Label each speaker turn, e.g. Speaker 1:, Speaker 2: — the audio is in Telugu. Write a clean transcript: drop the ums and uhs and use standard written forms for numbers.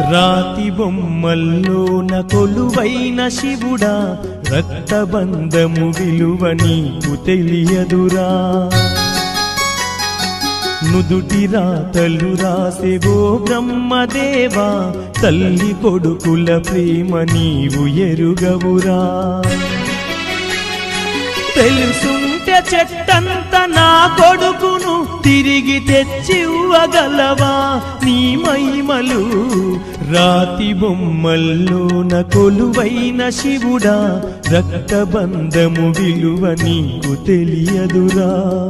Speaker 1: రాతి బొమ్మల్లోన కొలువైన శివుడా, రక్తబంధము విలువ నీకు తెలియదురా. నుదుటి రాతలు రాసేవో బ్రహ్మదేవా, తల్లి కొడుకుల ప్రేమ నీవు ఎరుగవురా. తెలుసుంటే చెట్టంత నా కొడుకును తిరిగి తెచ్చివ్వగలవా నీ మహిమలు. రాతి బొమ్మల్లోన కొలువైన శివుడా, రక్తబంధము విలువ నీకు తెలియదురా.